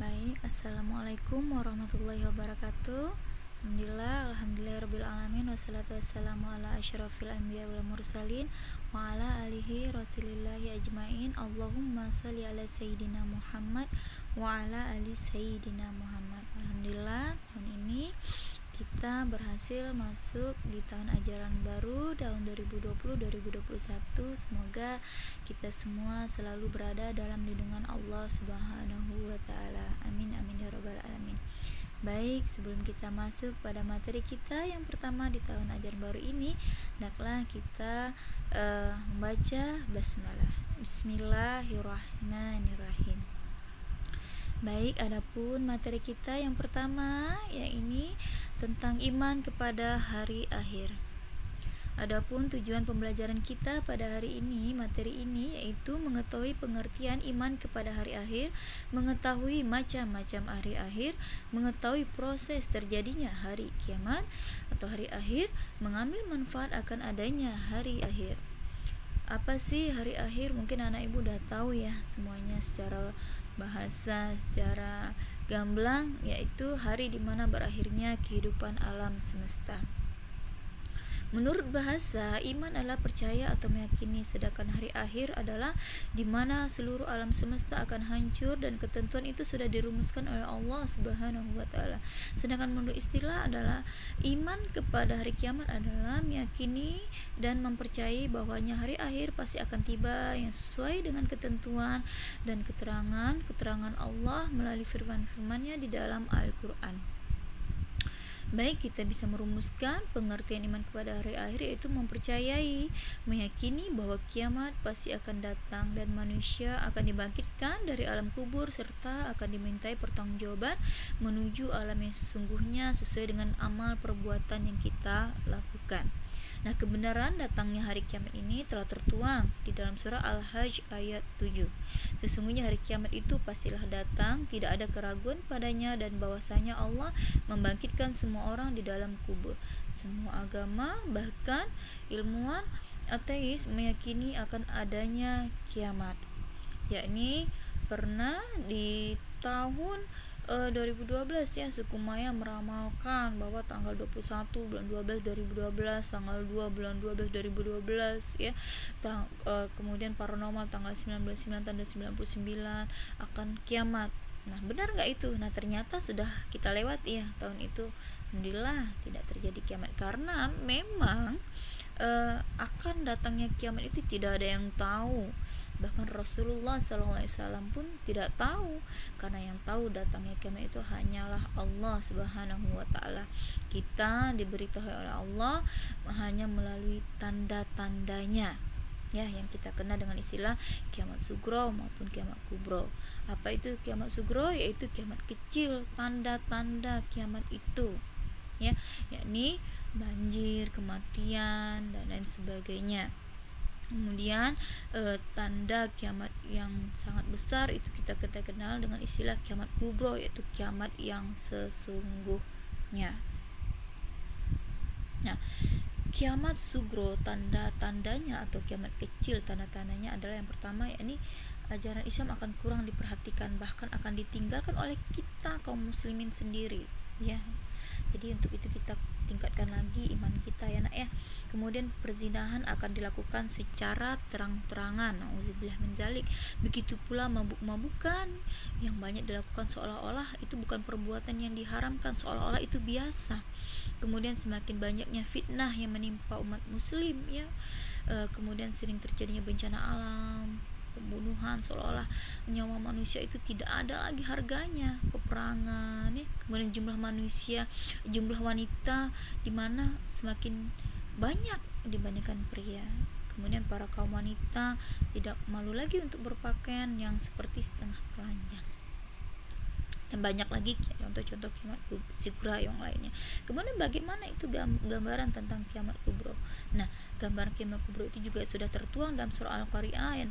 Baik, assalamualaikum warahmatullahi wabarakatuh. Alhamdulillahirabbil alamin, wassalatu wassalamu ala asyrafil anbiya wal mursalin wa ala alihi rasulillahi ajmain. Allahumma shalli ala sayyidina Muhammad wa ala ali sayyidina Muhammad. Alhamdulillah, tahun ini kita berhasil masuk di tahun ajaran baru tahun 2020-2021. Semoga kita semua selalu berada dalam lindungan Allah Subhanahu wa taala. Amin amin ya rabbal alamin. Baik, sebelum kita masuk pada materi kita yang pertama di tahun ajaran baru ini, hendaklah kita membaca basmalah. Bismillahirrahmanirrahim. Baik, adapun materi kita yang pertama ini tentang iman kepada hari akhir. Adapun tujuan pembelajaran kita pada hari ini, materi ini yaitu mengetahui pengertian iman kepada hari akhir, mengetahui macam-macam hari akhir, mengetahui proses terjadinya hari kiamat atau hari akhir, mengambil manfaat akan adanya hari akhir. Apa sih hari akhir? Mungkin anak ibu udah tahu ya semuanya secara bahasa, secara gamblang, yaitu hari dimana berakhirnya kehidupan alam semesta. Menurut bahasa, iman adalah percaya atau meyakini, sedangkan hari akhir adalah di mana seluruh alam semesta akan hancur dan ketentuan itu sudah dirumuskan oleh Allah Subhanahu wa taala. Sedangkan menurut istilah adalah iman kepada hari kiamat adalah meyakini dan mempercayai bahwanya hari akhir pasti akan tiba yang sesuai dengan ketentuan dan keterangan Allah melalui firman-firman-Nya di dalam Al-Qur'an. Baik, kita bisa merumuskan pengertian iman kepada hari akhir yaitu mempercayai, meyakini bahwa kiamat pasti akan datang dan manusia akan dibangkitkan dari alam kubur serta akan dimintai pertanggungjawaban menuju alam yang sesungguhnya sesuai dengan amal perbuatan yang kita lakukan. Nah, kebenaran datangnya hari kiamat ini telah tertuang di dalam surah Al-Hajj ayat 7. Sesungguhnya hari kiamat itu pastilah datang, tidak ada keraguan padanya, dan bahwasanya Allah membangkitkan semua orang di dalam kubur. Semua agama, bahkan ilmuwan ateis meyakini akan adanya kiamat. Yakni pernah di tahun 2012 ya, suku Maya meramalkan bahwa tanggal 21 bulan 12 2012, tanggal 2 bulan 12 2012 ya. Kemudian paranormal tanggal 19 tanggal 99 akan kiamat. Nah, benar nggak itu? Nah, ternyata sudah kita lewat ya tahun itu. Alhamdulillah tidak terjadi kiamat karena memang akan datangnya kiamat itu tidak ada yang tahu. Bahkan Rasulullah SAW pun tidak tahu, karena yang tahu datangnya kiamat itu hanyalah Allah Subhanahu wa taala. Kita diberitahu oleh Allah hanya melalui tanda-tandanya ya, yang kita kenal dengan istilah kiamat sugro maupun kiamat kubro. Apa itu kiamat sugro? Yaitu kiamat kecil, tanda-tanda kiamat itu ya, yakni banjir, kematian dan lain sebagainya. Kemudian tanda kiamat yang sangat besar itu kita kenal dengan istilah kiamat kubro, yaitu kiamat yang sesungguhnya. Nah, kiamat sugro tanda-tandanya atau kiamat kecil tanda-tandanya adalah yang pertama, yakni ajaran Islam akan kurang diperhatikan, bahkan akan ditinggalkan oleh kita kaum muslimin sendiri ya. Jadi untuk itu kita tingkatkan lagi iman kita ya nak ya. Kemudian perzinahan akan dilakukan secara terang-terangan, auzubillah min zalik. Begitu pula mabuk-mabukan yang banyak dilakukan seolah-olah itu bukan perbuatan yang diharamkan, seolah-olah itu biasa. Kemudian semakin banyaknya fitnah yang menimpa umat muslim ya. Kemudian sering terjadinya bencana alam, pembunuhan, seolah-olah nyawa manusia itu tidak ada lagi harganya, peperangan ya. Kemudian jumlah manusia, jumlah wanita di mana semakin banyak dibandingkan pria. Kemudian para kaum wanita tidak malu lagi untuk berpakaian yang seperti setengah telanjang. Dan banyak lagi contoh-contoh kiamat kubro yang lainnya. Kemudian bagaimana itu gambaran tentang kiamat kubro? Nah, gambaran kiamat kubro itu juga sudah tertuang dalam surah Al-Qari'ah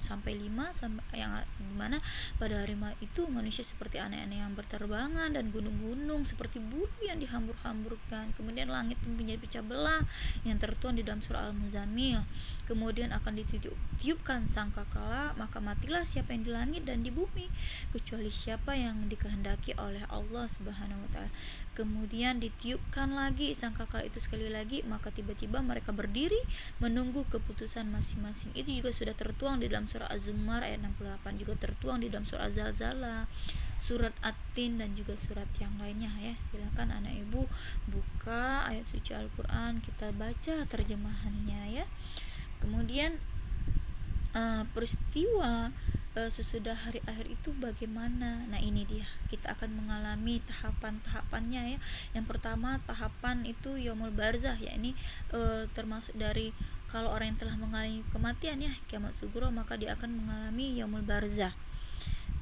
sampai 5 sampai yang dimana pada hari itu manusia seperti aneh-aneh yang berterbangan dan gunung-gunung seperti bulu yang dihambur-hamburkan. Kemudian langit pun menjadi pecah belah yang tertuang di dalam surah Al-Muzammil. Kemudian akan ditiupkan sangkakala, maka matilah siapa yang di langit dan di bumi kecuali siapa yang dikehendaki oleh Allah Subhanahu wa taala. Kemudian ditiupkan lagi sangkakala itu sekali lagi, maka tiba-tiba mereka berdiri menunggu keputusan masing-masing. Itu juga sudah tertuang di dalam surah Az-Zumar ayat 68, juga tertuang di dalam surah Az-Zalzalah, surat At-Tin, dan juga surat yang lainnya ya. Silakan anak ibu buka ayat suci Al-Quran, kita baca terjemahannya ya. Kemudian peristiwa sesudah hari akhir itu bagaimana? Nah ini dia, kita akan mengalami tahapan-tahapannya ya. Yang pertama tahapan itu yaumul barzah, ya ini termasuk dari kalau orang yang telah mengalami kematian ya, kiamat sugro, maka dia akan mengalami yaumul barzah.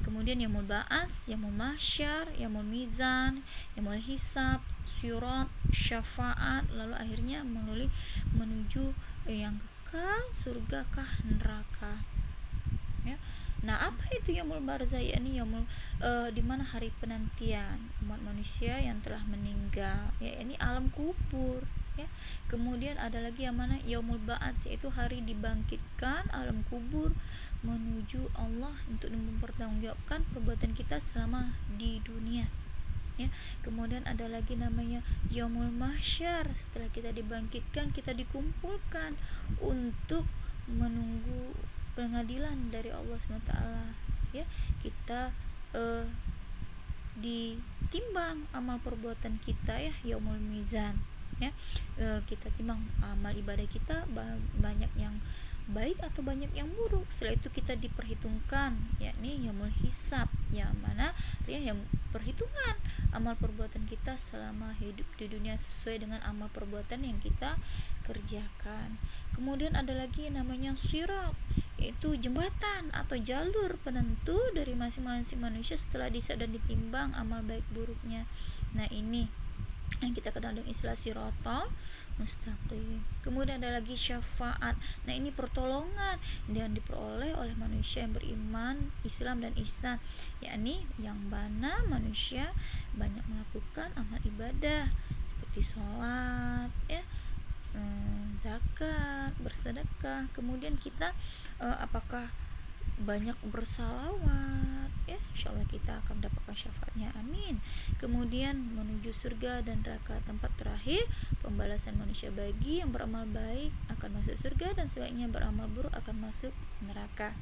Kemudian yaumul ba'ats, yaumul mahsyar, yaumul mizan, yaumul hisab, syurat, syafaat, lalu akhirnya menuju yang kekal, surga kah neraka ya. Nah, apa itu yaumul barzah? Yakni yaumul di mana hari penantian umat manusia yang telah meninggal, ya ini alam kubur ya. Kemudian ada lagi yang mana yaumul ba'ats, yaitu hari dibangkitkan alam kubur menuju Allah untuk mempertanggungjawabkan perbuatan kita selama di dunia ya. Kemudian ada lagi namanya yaumul mahsyar, setelah kita dibangkitkan kita dikumpulkan untuk menunggu pengadilan dari Allah SWT ya. Kita ditimbang amal perbuatan kita ya, yaumul mizan ya. Kita timbang amal ibadah kita, banyak yang baik atau banyak yang buruk. Setelah itu kita diperhitungkan, yakni yaumul hisab, yang mana ya yang perhitungan amal perbuatan kita selama hidup di dunia sesuai dengan amal perbuatan yang kita kerjakan. Kemudian ada lagi namanya sirat, yaitu jembatan atau jalur penentu dari masing-masing manusia setelah disab dan ditimbang amal baik buruknya. Nah ini yang kita kenal dengan istilah siratal mustaqim. Kemudian ada lagi syafaat. Nah ini pertolongan yang diperoleh oleh manusia yang beriman, Islam dan ihsan, yakni yang mana manusia banyak melakukan amal ibadah seperti sholat ya, zakat, bersedekah. Kemudian kita apakah banyak bersalawat ya, insyaallah kita akan mendapatkan syafaatnya, amin. Kemudian menuju surga dan neraka, tempat terakhir pembalasan manusia. Bagi yang beramal baik akan masuk surga dan sebaliknya beramal buruk akan masuk neraka.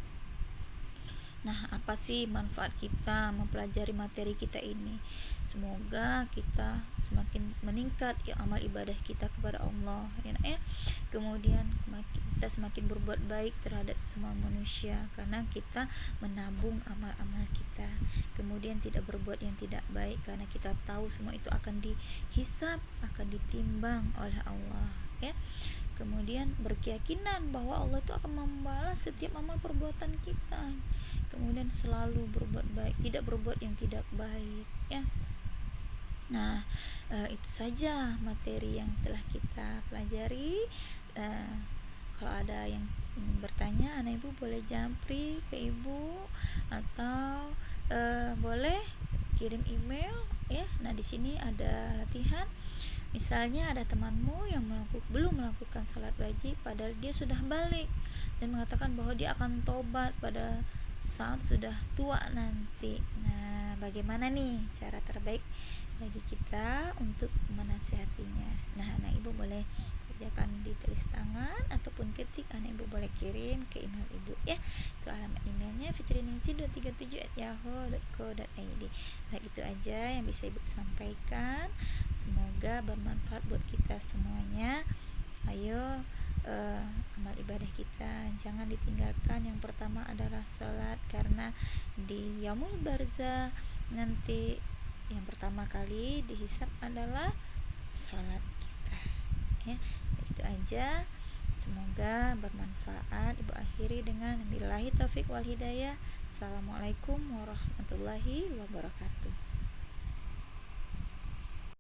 Nah, apa sih manfaat kita mempelajari materi kita ini? Semoga kita semakin meningkat ya amal ibadah kita kepada Allah ya. Kemudian kita semakin berbuat baik terhadap semua manusia karena kita menabung amal-amal kita. Kemudian tidak berbuat yang tidak baik karena kita tahu semua itu akan dihisab, akan ditimbang oleh Allah ya. Kemudian berkeyakinan bahwa Allah itu akan membalas setiap amal perbuatan kita. Kemudian selalu berbuat baik, tidak berbuat yang tidak baik ya. Nah, itu saja materi yang telah kita pelajari. Kalau ada yang ingin bertanya, anak ibu boleh jampri ke ibu atau boleh kirim email ya. Nah, di sini ada latihan. Misalnya ada temanmu yang belum melakukan sholat wajib padahal dia sudah balik dan mengatakan bahwa dia akan tobat pada saat sudah tua nanti. Nah, bagaimana nih cara terbaik bagi kita untuk menasihatinya? Nah, anak ibu boleh kerjakan di tulis tangan ataupun ketik, anak ibu boleh kirim ke email ibu ya. Itu alamat emailnya fitriningsi237@yahoo.co.id. Baik, itu aja yang bisa ibu sampaikan. Semoga bermanfaat buat kita semuanya. Ayo amal ibadah kita jangan ditinggalkan. Yang pertama adalah salat, karena di yaumul barzah nanti yang pertama kali dihisab adalah salat kita ya. Itu aja, semoga bermanfaat. Ibu akhiri dengan billahi taufik wal hidayah. Assalamualaikum warahmatullahi wabarakatuh.